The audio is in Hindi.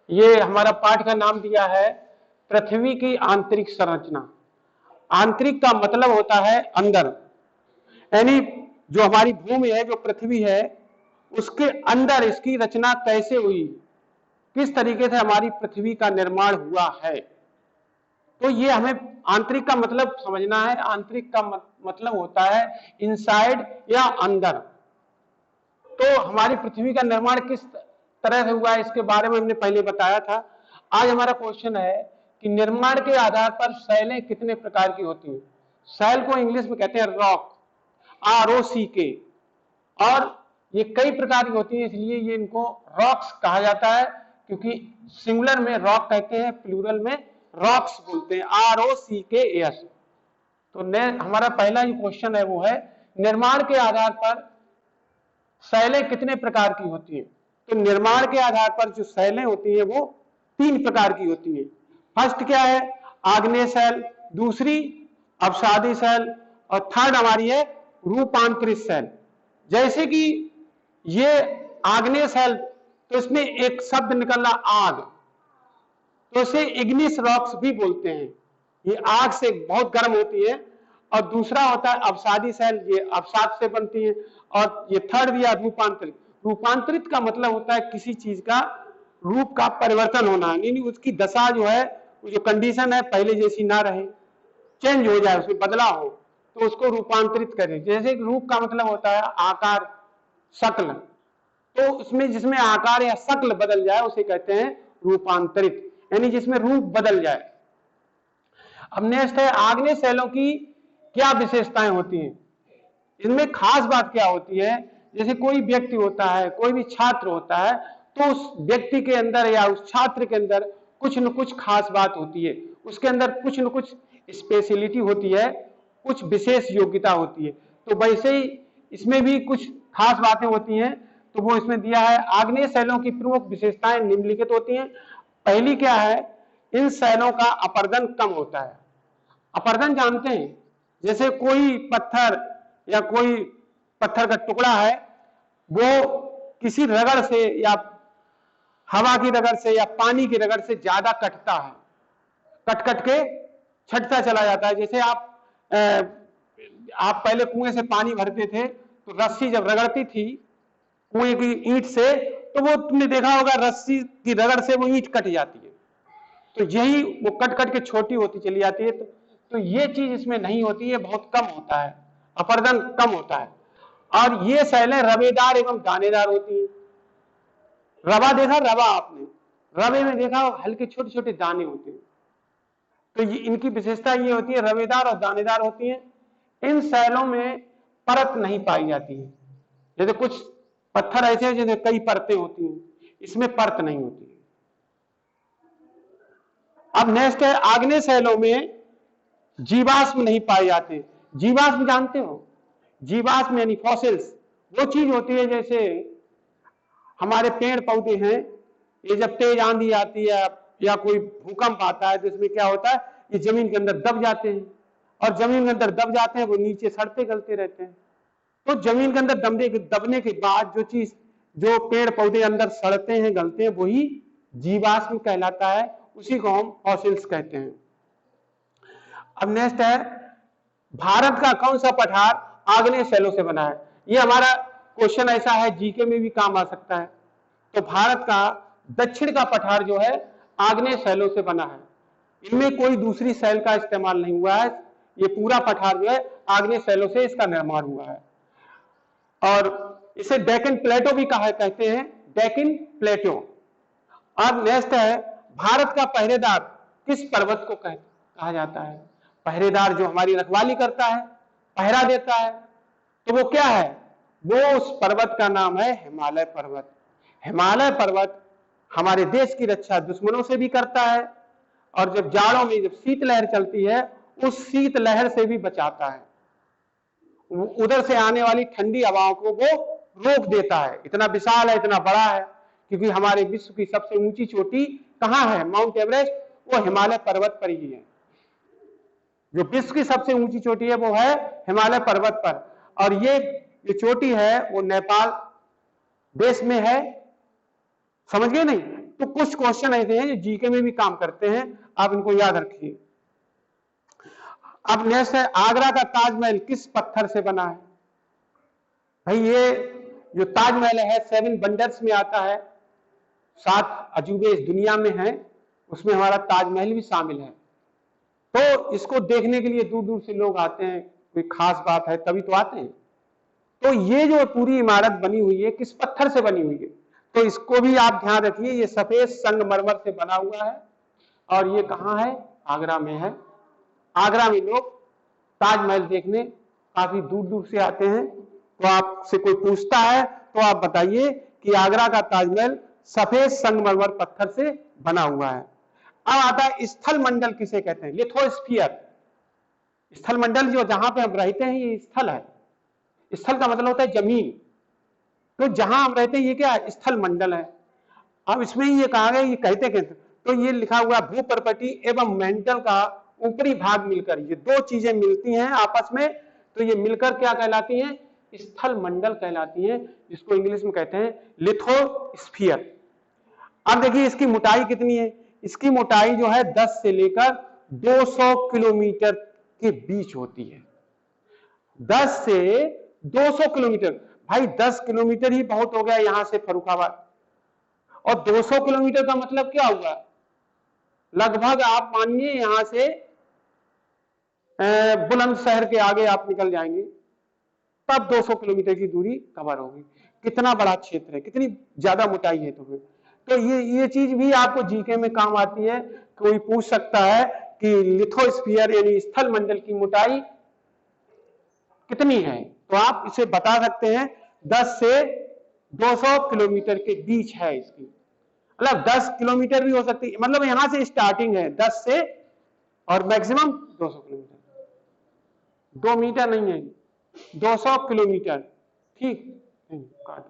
ये हमारा पाठ का नाम दिया है पृथ्वी की आंतरिक संरचना। आंतरिक का मतलब होता है अंदर, यानी जो हमारी भूमि है, जो पृथ्वी है, उसके अंदर इसकी रचना कैसे हुई, किस तरीके से हमारी पृथ्वी का निर्माण हुआ है। तो ये हमें आंतरिक का मतलब समझना है। आंतरिक का मतलब होता है इनसाइड या अंदर। तो हमारी पृथ्वी का निर्माण किस तरह से हुआ है, इसके बारे में हमने पहले बताया था। आज हमारा क्वेश्चन है कि निर्माण के आधार पर शैलें कितने प्रकार की होती हैं। शैल को इंग्लिश में कहते हैं रॉक, ROCK, और ये कई प्रकार की होती है, इसलिए ये इनको रॉक्स कहा जाता है, क्योंकि सिंगुलर में रॉक कहते हैं, प्लूरल में रॉक्स बोलते हैं, ROCKS। तो हमारा पहला जो क्वेश्चन है वो है निर्माण के आधार पर शैलें कितने प्रकार की होती हैं। तो निर्माण के आधार पर जो शैलें होती हैं वो 3 प्रकार की होती हैं। फर्स्ट क्या है, आग्नेय शैल, दूसरी अवसादी शैल, और थर्ड हमारी है रूपांतरित शैल। जैसे कि ये आग्नेय शैल, तो इसमें एक शब्द निकला आग, तो इसे इग्निस रॉक्स भी बोलते हैं। ये आग से बहुत गर्म होती है। और दूसरा होता है अवसादी शैल, ये अवसाद से बनती है। और ये थर्ड दिया रूपांतरित। रूपांतरित का मतलब होता है किसी चीज का रूप का परिवर्तन होना, यानी उसकी दशा जो है, जो कंडीशन है पहले जैसी ना रहे, चेंज हो जाए, उसमें बदलाव हो, तो उसको रूपांतरित करें। जैसे रूप का मतलब होता है आकार, शक्ल, तो उसमें जिसमें आकार या शक्ल बदल जाए उसे कहते हैं रूपांतरित, यानी जिसमें रूप बदल जाए। अब नेक्स्ट है आग्नेय शैलों की क्या विशेषताएं होती हैं। इनमें खास बात क्या होती है, जैसे कोई व्यक्ति होता है, कोई भी छात्र होता है, तो उस व्यक्ति के अंदर या उस छात्र के अंदर कुछ न कुछ खास बात होती है, उसके अंदर कुछ न कुछ स्पेशलिटी होती है, कुछ विशेष योग्यता होती है। तो वैसे ही इसमें भी कुछ खास बातें होती हैं, तो वो इसमें दिया है। आग्नेय शैलों की प्रमुख विशेषताएं निम्नलिखित होती हैं। पहली क्या है, इन शैलों का अपरदन कम होता है। अपरदन जानते हैं, जैसे कोई पत्थर या कोई पत्थर का टुकड़ा है, वो किसी रगड़ से या हवा की रगड़ से या पानी की रगड़ से ज्यादा कटता है, कट कट के छटता चला जाता है। जैसे आप पहले कुएं से पानी भरते थे, तो रस्सी जब रगड़ती थी कुएं की ईंट से, तो वो तुमने देखा होगा रस्सी की रगड़ से वो ईंट कट जाती है, तो यही वो कट कट के छोटी होती चली जाती है। तो ये चीज इसमें नहीं होती है, बहुत कम होता है, अपरदन कम होता है। और ये शैलें रवेदार एवं दानेदार होती है। रवा देखा, रवा आपने रवे में देखा हल्के छोटे छोटे दाने होते हैं। तो ये इनकी विशेषता ये होती है, रवेदार और दानेदार होती है। इन शैलों में परत नहीं पाई जाती है। जैसे कुछ पत्थर ऐसे हैं जैसे कई परतें होती हैं, इसमें परत नहीं होती है। अब नेक्स्ट है आग्नेय शैलों में जीवाश्म नहीं पाए जाते। जीवाश्म जानते हो, जीवाश्म यानी फॉसिल्स, वो चीज होती है जैसे हमारे पेड़ पौधे हैं, ये जब तेज आंधी आती है या कोई भूकंप आता है, तो इसमें क्या होता है, ये जमीन के अंदर दब जाते हैं, और जमीन के अंदर दब जाते हैं, वो नीचे सड़ते गलते रहते हैं। तो जमीन के अंदर दबने के बाद जो चीज, जो पेड़ पौधे अंदर सड़ते हैं गलते हैं, वही जीवाश्म कहलाता है, उसी को हम फॉसिल्स कहते हैं। अब नेक्स्ट है भारत का कौन सा पठार आग्नेय शैलों से बना है। ये हमारा क्वेश्चन ऐसा है, जीके में भी काम आ सकता है। तो भारत का दक्षिण का पठार जो है आग्नेय शैलों से बना है, इनमें कोई दूसरी शैल का इस्तेमाल नहीं हुआ है। ये पूरा पठार जो है आग्नेय शैलों से इसका निर्माण हुआ है। और इसे डेक्कन प्लेटो भी कहते हैं, डेक्कन प्लेटो। अब नेक्स्ट है भारत का पहरेदार किस पर्वत को कहा जाता है। पहरेदार जो हमारी रखवाली करता है, पहरा देता है, तो वो क्या है, वो उस पर्वत का नाम है हिमालय पर्वत। हिमालय पर्वत हमारे देश की रक्षा दुश्मनों से भी करता है, और जब जाड़ों में जब शीतलहर चलती है, उस शीतलहर से भी बचाता है। उधर से आने वाली ठंडी हवाओं को वो रोक देता है। इतना विशाल है, इतना बड़ा है, क्योंकि हमारे विश्व की सबसे ऊंची चोटी कहां है, माउंट एवरेस्ट, वो हिमालय पर्वत पर ही है। जो विश्व की सबसे ऊंची चोटी है वो है हिमालय पर्वत पर। और ये जो चोटी है वो नेपाल देश में है, समझ गए नहीं, तो कुछ क्वेश्चन ऐसे हैं जो जीके में भी काम करते हैं, आप इनको याद रखिए। अब नेक्स्ट है, आगरा का ताजमहल किस पत्थर से बना है? भाई ये जो ताजमहल है 7 वंडर्स में आता है, 7 अजूबे इस दुनिया में हैं, उसमें हमारा ताजमहल भी शामिल है। तो इसको देखने के लिए दूर दूर से लोग आते हैं, कोई खास बात है तभी तो आते हैं। तो ये जो पूरी इमारत बनी हुई है किस पत्थर से बनी हुई है? तो इसको भी आप ध्यान रखिए, ये सफेद संगमरमर से बना हुआ है और ये कहाँ है? आगरा में है। आगरा में लोग ताजमहल देखने काफी दूर दूर से आते हैं। तो आपसे कोई पूछता है तो आप बताइए कि आगरा का ताजमहल सफेद संगमरमर पत्थर से बना हुआ है। अब आता है स्थल मंडल किसे कहते हैं? लिथोस्फीयर। स्थल मंडल जो जहां पे हम रहते हैं ये स्थल है। स्थल का मतलब होता है जमीन, तो जहां हम रहते हैं ये क्या है? स्थल मंडल है। अब इसमें ये कहा गया, ये कहते तो ये लिखा हुआ भूपर्पटी एवं मेंटल का ऊपरी भाग मिलकर, ये दो चीजें मिलती हैं आपस में, तो ये मिलकर क्या कहलाती हैं? स्थल मंडल कहलाती हैं, जिसको इंग्लिश में कहते हैं लिथोस्फीयर। अब देखिए इसकी मोटाई कितनी है? इसकी मोटाई जो है 10 से लेकर 200 किलोमीटर के बीच होती है। 10 से 200 किलोमीटर। भाई 10 किलोमीटर ही बहुत हो गया यहां से फर्रुखाबाद, और 200 किलोमीटर का मतलब क्या हुआ? लगभग आप मानिए यहां से बुलंदशहर के आगे आप निकल जाएंगे, तब 200 किलोमीटर की दूरी कवर होगी। कितना बड़ा क्षेत्र है, कितनी ज्यादा मोटाई है। तो ये चीज भी आपको जीके में काम आती है। कोई पूछ सकता है कि लिथोस्फीयर यानी स्थल मंडल की मोटाई कितनी है, तो आप इसे बता सकते हैं 10 से 200 किलोमीटर के बीच है इसकी। मतलब 10 किलोमीटर भी हो सकती है, मतलब यहां से स्टार्टिंग है 10 से और मैक्सिमम 200 किलोमीटर। 2 मीटर नहीं है, 200 किलोमीटर। ठीक, काट